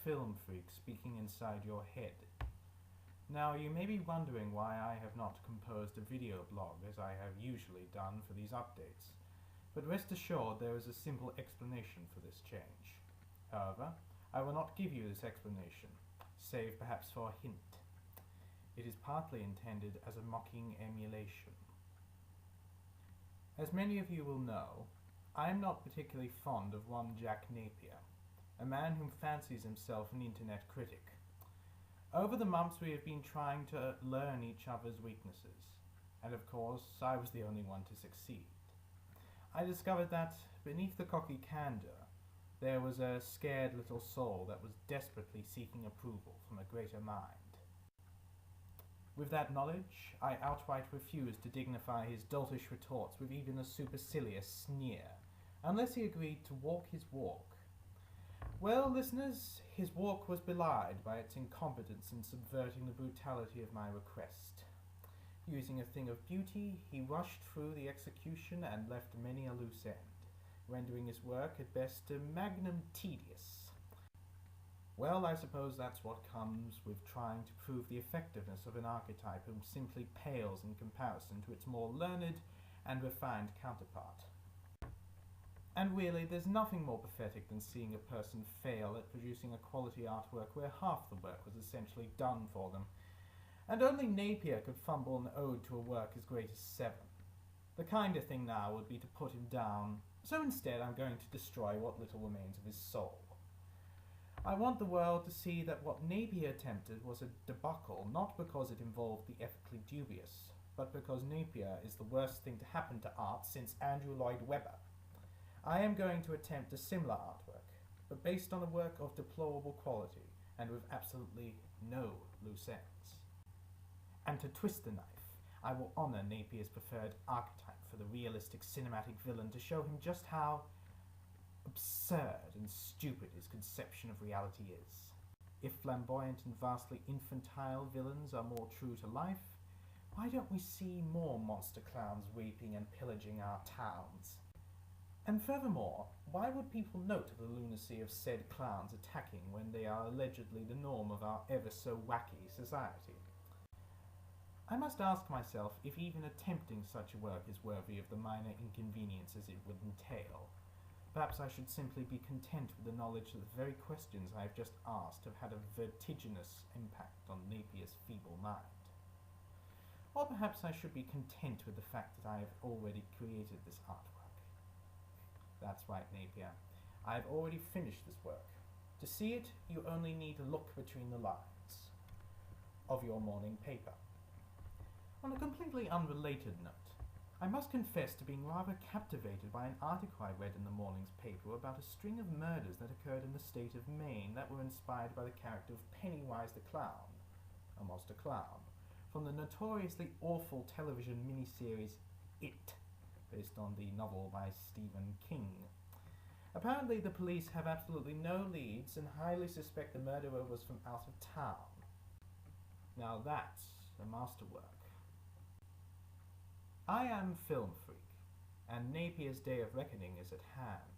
film freak speaking inside your head. Now, you may be wondering why I have not composed a video blog as I have usually done for these updates, but rest assured there is a simple explanation for this change. However, I will not give you this explanation, save perhaps for a hint. It is partly intended as a mocking emulation. As many of you will know, I am not particularly fond of one Jack Napier, a man who fancies himself an internet critic. Over the months we have been trying to learn each other's weaknesses, and of course I was the only one to succeed. I discovered that, beneath the cocky candor, there was a scared little soul that was desperately seeking approval from a greater mind. With that knowledge, I outright refused to dignify his doltish retorts with even a supercilious sneer, unless he agreed to walk his walk. Well, listeners, his walk was belied by its incompetence in subverting the brutality of my request. Using a thing of beauty, he rushed through the execution and left many a loose end, rendering his work at best a magnum tedious. Well, I suppose that's what comes with trying to prove the effectiveness of an archetype whom simply pales in comparison to its more learned and refined counterpart. And really, there's nothing more pathetic than seeing a person fail at producing a quality artwork where half the work was essentially done for them, and only Napier could fumble an ode to a work as great as 7. The kinder thing now would be to put him down, so instead I'm going to destroy what little remains of his soul. I want the world to see that what Napier attempted was a debacle not because it involved the ethically dubious, but because Napier is the worst thing to happen to art since Andrew Lloyd Webber. I am going to attempt a similar artwork, but based on a work of deplorable quality and with absolutely no loose ends. And to twist the knife, I will honor Napier's preferred archetype for the realistic cinematic villain to show him just how absurd and stupid his conception of reality is. If flamboyant and vastly infantile villains are more true to life, why don't we see more monster clowns raping and pillaging our towns? And furthermore, why would people note the lunacy of said clowns attacking when they are allegedly the norm of our ever-so-wacky society? I must ask myself if even attempting such a work is worthy of the minor inconveniences it would entail. Perhaps I should simply be content with the knowledge that the very questions I have just asked have had a vertiginous impact on Napier's feeble mind. Or perhaps I should be content with the fact that I have already created this artwork. That's right, Napier. I have already finished this work. To see it, you only need to look between the lines of your morning paper. On a completely unrelated note, I must confess to being rather captivated by an article I read in the morning's paper about a string of murders that occurred in the state of Maine that were inspired by the character of Pennywise the Clown, a monster clown, from the notoriously awful television miniseries It, based on the novel by Stephen King. Apparently the police have absolutely no leads and highly suspect the murderer was from out of town. Now that's a masterwork. I am Film Freak, and Napier's day of reckoning is at hand.